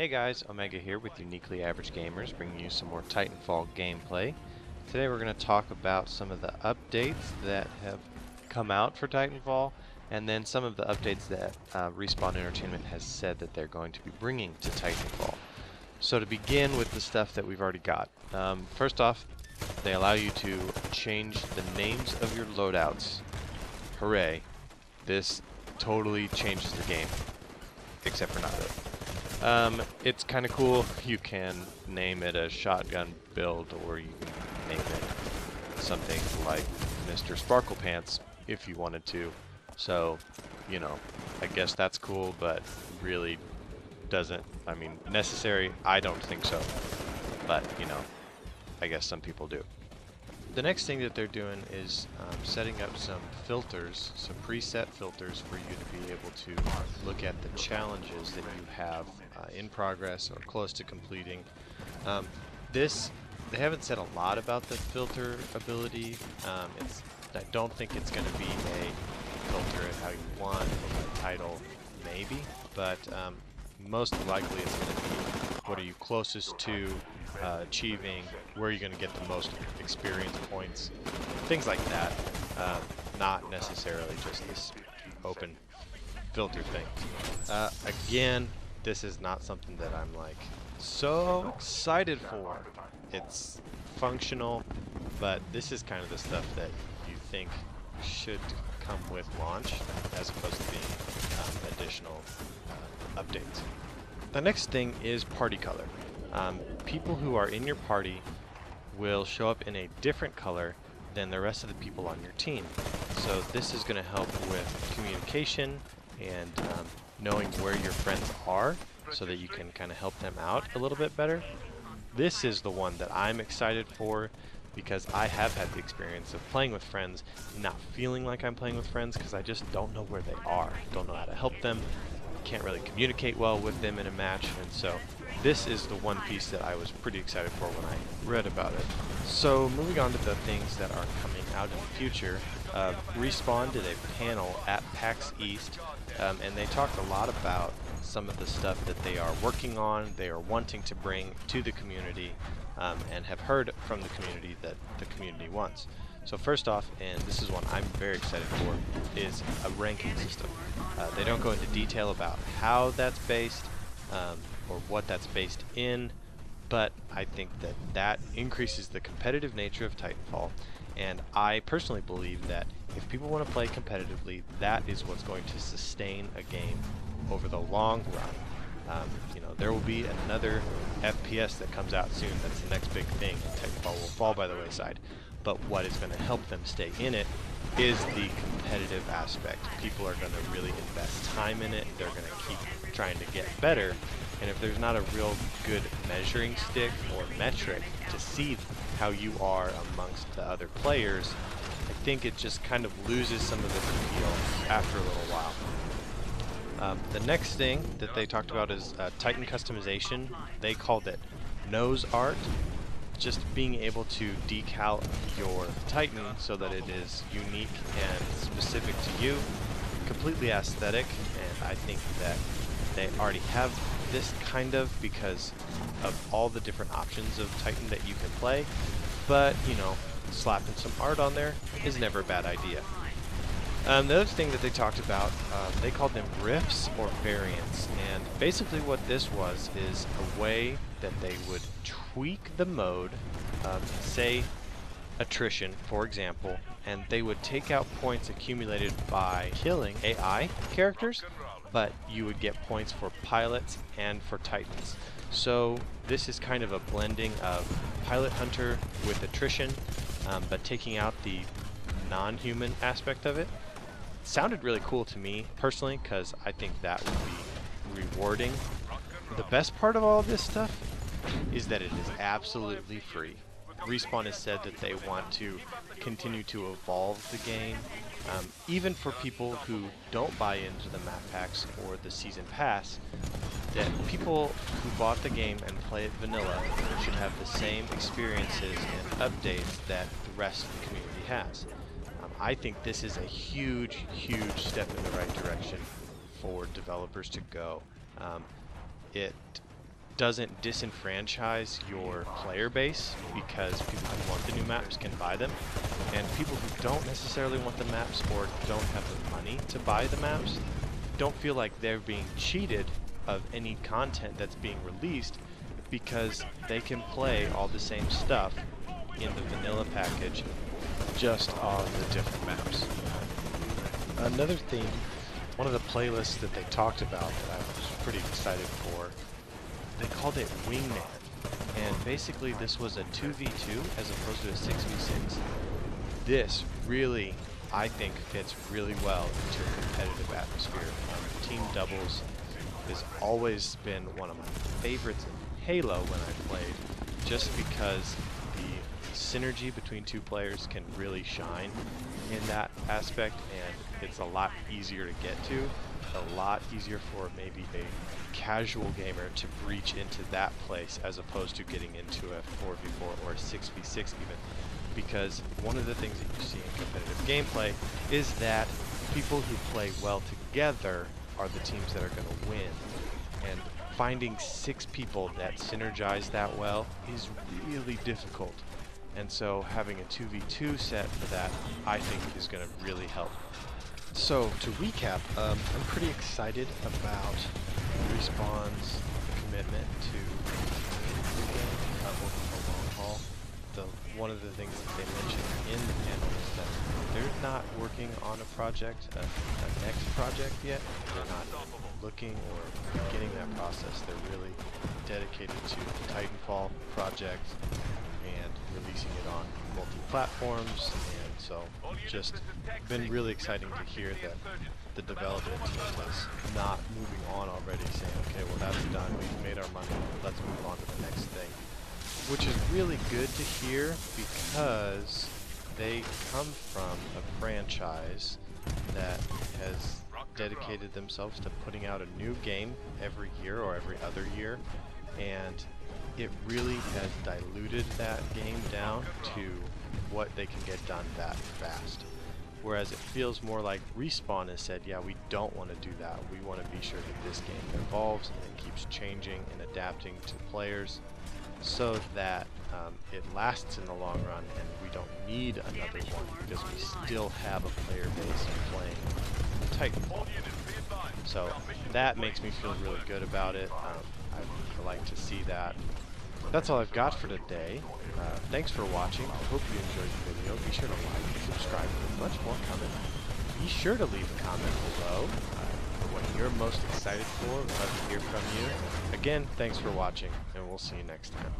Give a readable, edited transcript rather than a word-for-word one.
Hey guys, Omega here with Uniquely Average Gamers, bringing you some more Titanfall gameplay. Today we're going to talk about some of the updates that have come out for Titanfall, and then some of the updates that Respawn Entertainment has said that they're going to be bringing to Titanfall. So to begin with the stuff that we've already got, first off, they allow you to change the names of your loadouts. Hooray! This totally changes the game, except for not really. It's kind of cool. You can name it a shotgun build, or you can name it something like Mr. Sparkle Pants if you wanted to. So, you know, I guess that's cool, but really doesn't, necessary? I don't think so. But, you know, I guess some people do. The next thing that they're doing is setting up some filters, some preset filters for you to be able to look at the challenges that you have in progress or close to completing. They haven't said a lot about the filter ability. I don't think it's going to be a filter at how you want, a title maybe, but most likely it's going to be what are you closest to achieving, where are you going to get the most experience points, things like that, not necessarily just this open filter thing. Again, this is not something that I'm like so excited for. It's functional, but this is kind of the stuff that you think should come with launch as opposed to being additional updates. The next thing is party color. People who are in your party will show up in a different color than the rest of the people on your team. So this is going to help with communication and knowing where your friends are so that you can kind of help them out a little bit better. This is the one that I'm excited for because I have had the experience of playing with friends, not feeling like I'm playing with friends because I just don't know where they are, don't know how to help them, can't really communicate well with them in a match, and so this is the one piece that I was pretty excited for when I read about it. So moving on to the things that are coming out in the future, Respawn did a panel at PAX East, and they talked a lot about some of the stuff that they are working on, they are wanting to bring to the community, and have heard from the community that the community wants. So first off, and this is one I'm very excited for, is a ranking system. They don't go into detail about how that's based, or what that's based in, but I think that that increases the competitive nature of Titanfall, and I personally believe that if people want to play competitively, that is what's going to sustain a game over the long run. You know, there will be another FPS that comes out soon. That's the next big thing, and Titanfall will fall by the wayside. But what is going to help them stay in it is the competitive aspect. People are going to really invest time in it. They're going to keep trying to get better. And if there's not a real good measuring stick or metric to see how you are amongst the other players, I think it just kind of loses some of its appeal after a little while. The next thing that they talked about is Titan customization. They called it nose art. Just being able to decal your Titan so that it is unique and specific to you, completely aesthetic, and I think that they already have this kind of because of all the different options of Titan that you can play, but you know, slapping some art on there is never a bad idea. The other thing that they talked about, they called them riffs or variants, and basically what this was is a way that they would tweak the mode, say Attrition for example, and they would take out points accumulated by killing AI characters, but you would get points for pilots and for Titans. So this is kind of a blending of Pilot Hunter with Attrition, but taking out the non-human aspect of it. Sounded really cool to me personally because I think that would be rewarding. The best part of all of this stuff is that it is absolutely free. Respawn has said that they want to continue to evolve the game, even for people who don't buy into the map packs or the season pass, that people who bought the game and play it vanilla should have the same experiences and updates that the rest of the community has. I think this is a huge, huge step in the right direction for developers to go. It doesn't disenfranchise your player base, because people who want the new maps can buy them, and people who don't necessarily want the maps or don't have the money to buy the maps don't feel like they're being cheated of any content that's being released, because they can play all the same stuff in the vanilla package, just on the different maps. Another thing, one of the playlists that they talked about that I was pretty excited for, they called it Wingman. And basically this was a 2v2 as opposed to a 6v6. This really, I think, fits really well into a competitive atmosphere. Team doubles has always been one of my favorites in Halo when I played, just because the synergy between two players can really shine in that aspect, and it's a lot easier to get to, a lot easier for maybe a casual gamer to breach into that place as opposed to getting into a 4v4 or a 6v6 even, because one of the things that you see in competitive gameplay is that people who play well together are the teams that are going to win, and finding 6 people that synergize that well is really difficult. And so having a 2v2 set for that, I think, is going to really help. So to recap, I'm pretty excited about Respawn's commitment to the game, working for long haul. One of the things that they mentioned in the panel is that they're not working on a project, a next project yet. They're not looking or beginning that process. They're really dedicated to the Titanfall project and releasing it on multi-platforms, and so just been really exciting to hear that the development team is not moving on already, saying, okay, well, that's done, we've made our money, let's move on to the next thing, which is really good to hear, because they come from a franchise that has dedicated themselves to putting out a new game every year or every other year, and it really has diluted that game down to what they can get done that fast. Whereas it feels more like Respawn has said, yeah, we don't want to do that. We want to be sure that this game evolves and it keeps changing and adapting to players, so that it lasts in the long run and we don't need another one, because we still have a player base playing Titanfall. So that makes me feel really good about it. I like to see that. That's all I've got for today. Thanks for watching. I hope you enjoyed the video. Be sure to like and subscribe for much more coming. Be sure to leave a comment below for what you're most excited for. We'd love to hear from you. Again, thanks for watching, and we'll see you next time.